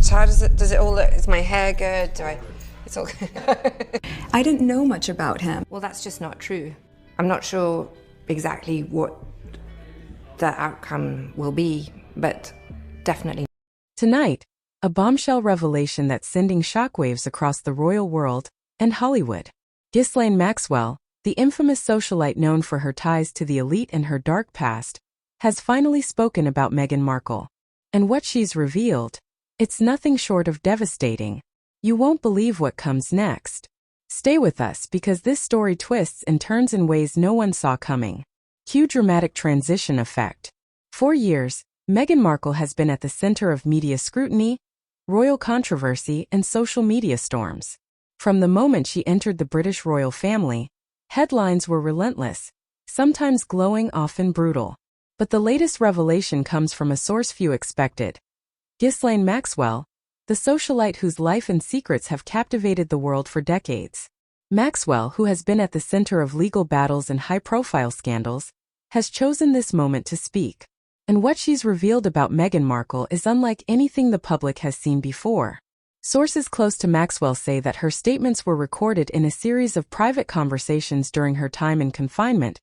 So how does it all look? Is my hair good? It's all good. I didn't know much about him. Well, that's just not true. I'm not sure exactly what the outcome will be, but definitely. Tonight, a bombshell revelation that's sending shockwaves across the royal world and Hollywood. Ghislaine Maxwell, the infamous socialite known for her ties to the elite and her dark past, has finally spoken about Meghan Markle. And what she's revealed, it's nothing short of devastating. You won't believe what comes next. Stay with us because this story twists and turns in ways no one saw coming. Cue dramatic transition effect. For years, Meghan Markle has been at the center of media scrutiny, royal controversy, and social media storms. From the moment she entered the British royal family, headlines were relentless, sometimes glowing, often brutal. But the latest revelation comes from a source few expected. Ghislaine Maxwell, the socialite whose life and secrets have captivated the world for decades. Maxwell, who has been at the center of legal battles and high-profile scandals, has chosen this moment to speak. And what she's revealed about Meghan Markle is unlike anything the public has seen before. Sources close to Maxwell say that her statements were recorded in a series of private conversations during her time in confinement,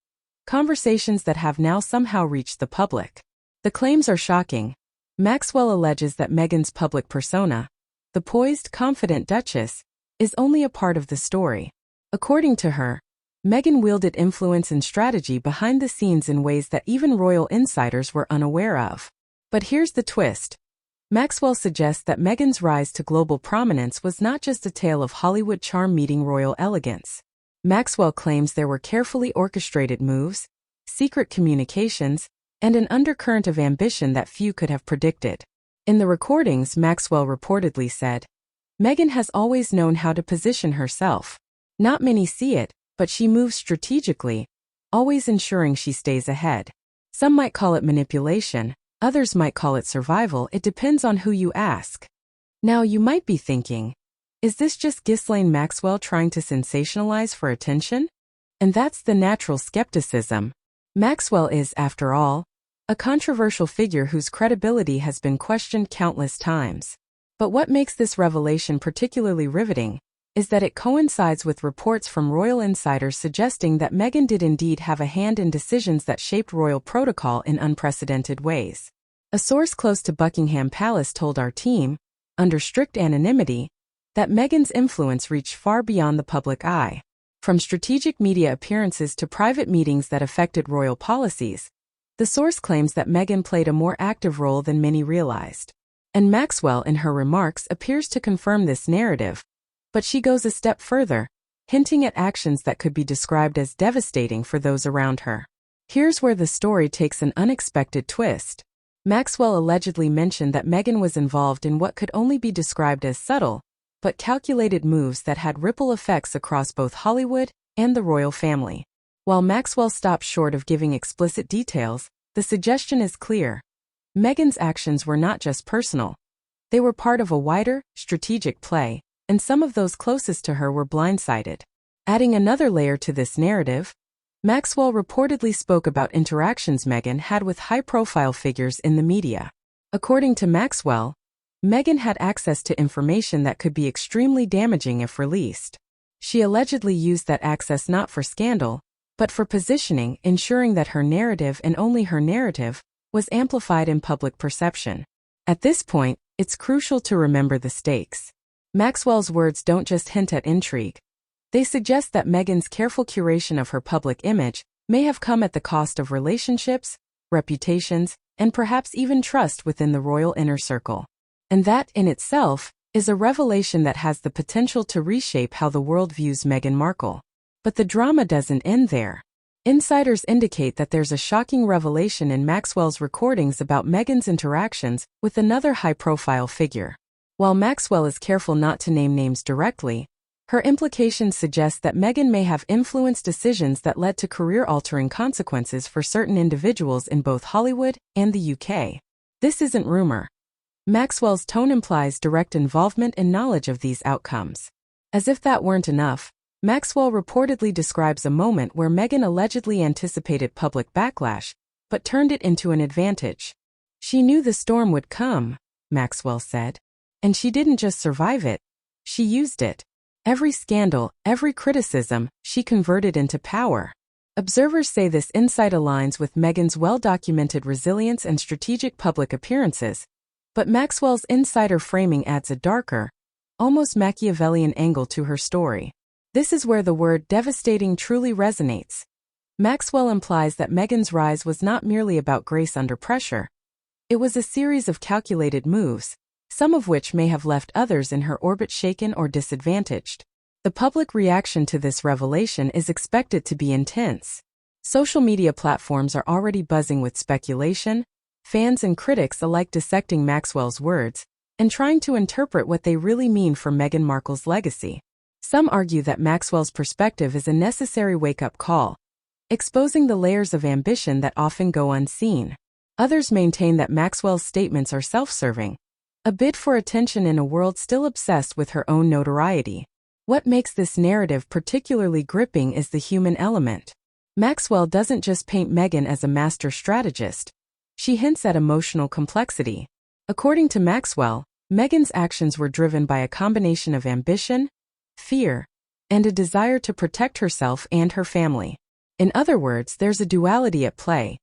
conversations that have now somehow reached the public. The claims are shocking. Maxwell alleges that Meghan's public persona, the poised, confident Duchess, is only a part of the story. According to her, Meghan wielded influence and strategy behind the scenes in ways that even royal insiders were unaware of. But here's the twist. Maxwell suggests that Meghan's rise to global prominence was not just a tale of Hollywood charm meeting royal elegance. Maxwell claims there were carefully orchestrated moves, secret communications, and an undercurrent of ambition that few could have predicted. In the recordings, Maxwell reportedly said, "Meghan has always known how to position herself. Not many see it, but she moves strategically, always ensuring she stays ahead. Some might call it manipulation, others might call it survival. It depends on who you ask." Now you might be thinking, is this just Ghislaine Maxwell trying to sensationalize for attention? And that's the natural skepticism. Maxwell is, after all, a controversial figure whose credibility has been questioned countless times. But what makes this revelation particularly riveting is that it coincides with reports from royal insiders suggesting that Meghan did indeed have a hand in decisions that shaped royal protocol in unprecedented ways. A source close to Buckingham Palace told our team, under strict anonymity, that Meghan's influence reached far beyond the public eye. From strategic media appearances to private meetings that affected royal policies, the source claims that Meghan played a more active role than many realized. And Maxwell, in her remarks, appears to confirm this narrative. But she goes a step further, hinting at actions that could be described as devastating for those around her. Here's where the story takes an unexpected twist. Maxwell allegedly mentioned that Meghan was involved in what could only be described as subtle, but calculated moves that had ripple effects across both Hollywood and the royal family. While Maxwell stopped short of giving explicit details, the suggestion is clear. Meghan's actions were not just personal. They were part of a wider, strategic play, and some of those closest to her were blindsided. Adding another layer to this narrative, Maxwell reportedly spoke about interactions Meghan had with high-profile figures in the media. According to Maxwell, Meghan had access to information that could be extremely damaging if released. She allegedly used that access not for scandal, but for positioning, ensuring that her narrative and only her narrative was amplified in public perception. At this point, it's crucial to remember the stakes. Maxwell's words don't just hint at intrigue. They suggest that Meghan's careful curation of her public image may have come at the cost of relationships, reputations, and perhaps even trust within the royal inner circle. And that, in itself, is a revelation that has the potential to reshape how the world views Meghan Markle. But the drama doesn't end there. Insiders indicate that there's a shocking revelation in Maxwell's recordings about Meghan's interactions with another high-profile figure. While Maxwell is careful not to name names directly, her implications suggest that Meghan may have influenced decisions that led to career-altering consequences for certain individuals in both Hollywood and the UK. This isn't rumor. Maxwell's tone implies direct involvement and knowledge of these outcomes. As if that weren't enough, Maxwell reportedly describes a moment where Meghan allegedly anticipated public backlash, but turned it into an advantage. She knew the storm would come, Maxwell said. And she didn't just survive it, she used it. Every scandal, every criticism, she converted into power. Observers say this insight aligns with Meghan's well-documented resilience and strategic public appearances, but Maxwell's insider framing adds a darker, almost Machiavellian angle to her story. This is where the word devastating truly resonates. Maxwell implies that Meghan's rise was not merely about grace under pressure. It was a series of calculated moves, some of which may have left others in her orbit shaken or disadvantaged. The public reaction to this revelation is expected to be intense. Social media platforms are already buzzing with speculation, fans and critics alike dissecting Maxwell's words and trying to interpret what they really mean for Meghan Markle's legacy. Some argue that Maxwell's perspective is a necessary wake-up call, exposing the layers of ambition that often go unseen. Others maintain that Maxwell's statements are self-serving, a bid for attention in a world still obsessed with her own notoriety. What makes this narrative particularly gripping is the human element. Maxwell doesn't just paint Meghan as a master strategist. She hints at emotional complexity. According to Maxwell, Meghan's actions were driven by a combination of ambition, fear, and a desire to protect herself and her family. In other words, there's a duality at play: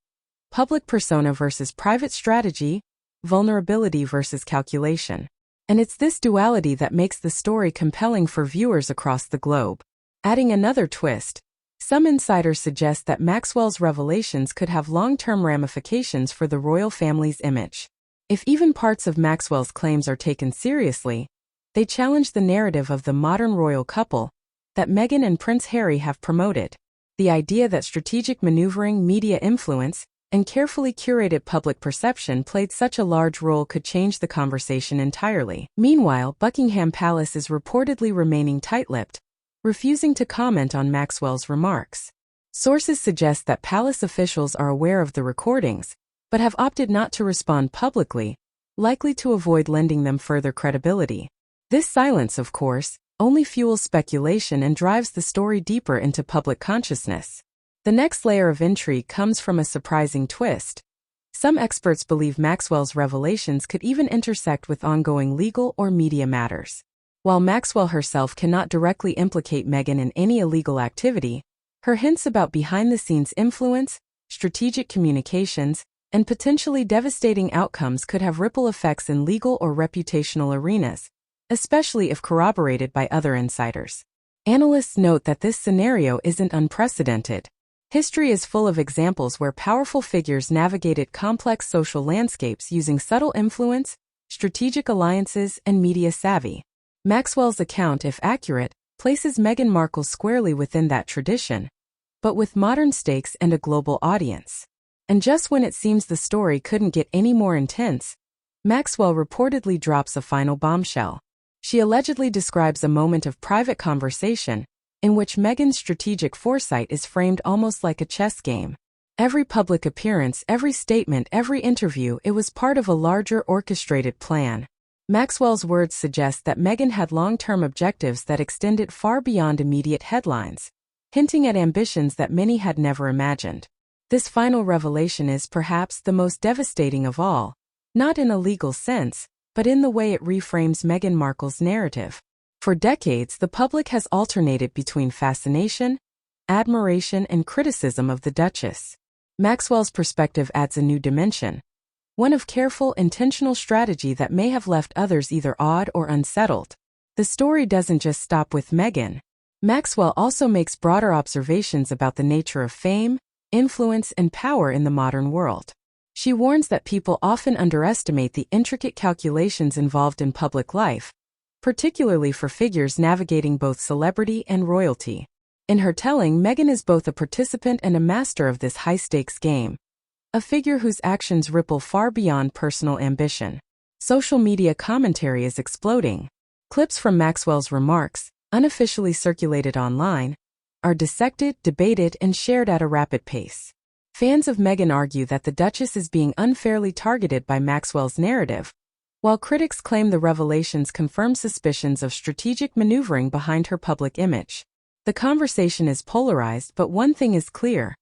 public persona versus private strategy, vulnerability versus calculation. And it's this duality that makes the story compelling for viewers across the globe. Adding another twist, some insiders suggest that Maxwell's revelations could have long-term ramifications for the royal family's image. If even parts of Maxwell's claims are taken seriously, they challenge the narrative of the modern royal couple that Meghan and Prince Harry have promoted. The idea that strategic maneuvering, media influence, and carefully curated public perception played such a large role could change the conversation entirely. Meanwhile, Buckingham Palace is reportedly remaining tight-lipped, refusing to comment on Maxwell's remarks. Sources suggest that palace officials are aware of the recordings, but have opted not to respond publicly, likely to avoid lending them further credibility. This silence, of course, only fuels speculation and drives the story deeper into public consciousness. The next layer of intrigue comes from a surprising twist. Some experts believe Maxwell's revelations could even intersect with ongoing legal or media matters. While Maxwell herself cannot directly implicate Meghan in any illegal activity, her hints about behind-the-scenes influence, strategic communications, and potentially devastating outcomes could have ripple effects in legal or reputational arenas, especially if corroborated by other insiders. Analysts note that this scenario isn't unprecedented. History is full of examples where powerful figures navigated complex social landscapes using subtle influence, strategic alliances, and media savvy. Maxwell's account, if accurate, places Meghan Markle squarely within that tradition, but with modern stakes and a global audience. And just when it seems the story couldn't get any more intense, Maxwell reportedly drops a final bombshell. She allegedly describes a moment of private conversation in which Meghan's strategic foresight is framed almost like a chess game. Every public appearance, every statement, every interview, it was part of a larger orchestrated plan. Maxwell's words suggest that Meghan had long-term objectives that extended far beyond immediate headlines, hinting at ambitions that many had never imagined. This final revelation is perhaps the most devastating of all, not in a legal sense, but in the way it reframes Meghan Markle's narrative. For decades, the public has alternated between fascination, admiration, and criticism of the Duchess. Maxwell's perspective adds a new dimension, one of careful, intentional strategy that may have left others either awed or unsettled. The story doesn't just stop with Meghan. Maxwell also makes broader observations about the nature of fame, influence, and power in the modern world. She warns that people often underestimate the intricate calculations involved in public life, particularly for figures navigating both celebrity and royalty. In her telling, Meghan is both a participant and a master of this high-stakes game, a figure whose actions ripple far beyond personal ambition. Social media commentary is exploding. Clips from Maxwell's remarks, unofficially circulated online, are dissected, debated, and shared at a rapid pace. Fans of Meghan argue that the Duchess is being unfairly targeted by Maxwell's narrative, while critics claim the revelations confirm suspicions of strategic maneuvering behind her public image. The conversation is polarized, but one thing is clear: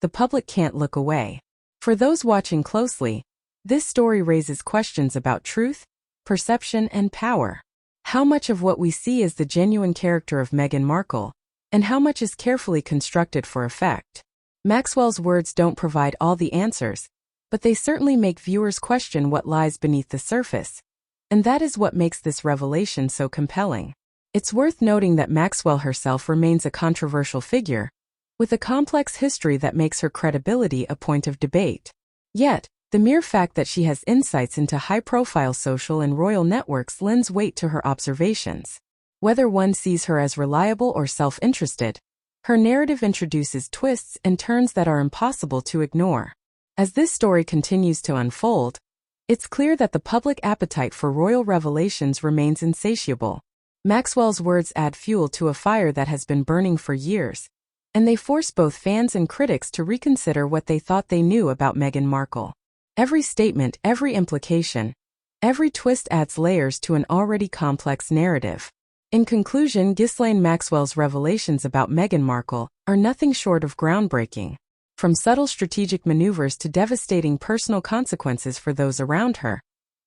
the public can't look away. For those watching closely, this story raises questions about truth, perception, and power. How much of what we see is the genuine character of Meghan Markle, and how much is carefully constructed for effect? Maxwell's words don't provide all the answers, but they certainly make viewers question what lies beneath the surface. And that is what makes this revelation so compelling. It's worth noting that Maxwell herself remains a controversial figure, with a complex history that makes her credibility a point of debate. Yet, the mere fact that she has insights into high-profile social and royal networks lends weight to her observations. Whether one sees her as reliable or self-interested, her narrative introduces twists and turns that are impossible to ignore. As this story continues to unfold, it's clear that the public appetite for royal revelations remains insatiable. Maxwell's words add fuel to a fire that has been burning for years, and they force both fans and critics to reconsider what they thought they knew about Meghan Markle. Every statement, every implication, every twist adds layers to an already complex narrative. In conclusion, Ghislaine Maxwell's revelations about Meghan Markle are nothing short of groundbreaking. From subtle strategic maneuvers to devastating personal consequences for those around her,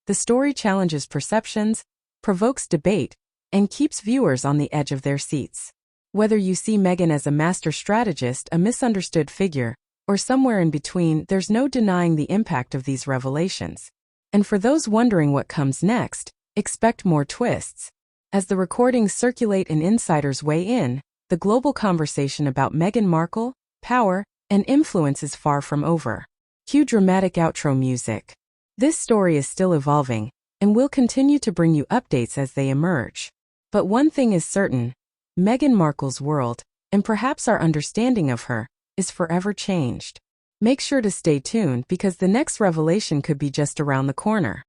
the story challenges perceptions, provokes debate, and keeps viewers on the edge of their seats. Whether you see Meghan as a master strategist, a misunderstood figure, or somewhere in between, there's no denying the impact of these revelations. And for those wondering what comes next, expect more twists. As the recordings circulate and insiders weigh in, the global conversation about Meghan Markle, power, and influence is far from over. Cue dramatic outro music. This story is still evolving, and we'll continue to bring you updates as they emerge. But one thing is certain: Meghan Markle's world, and perhaps our understanding of her, is forever changed. Make sure to stay tuned because the next revelation could be just around the corner.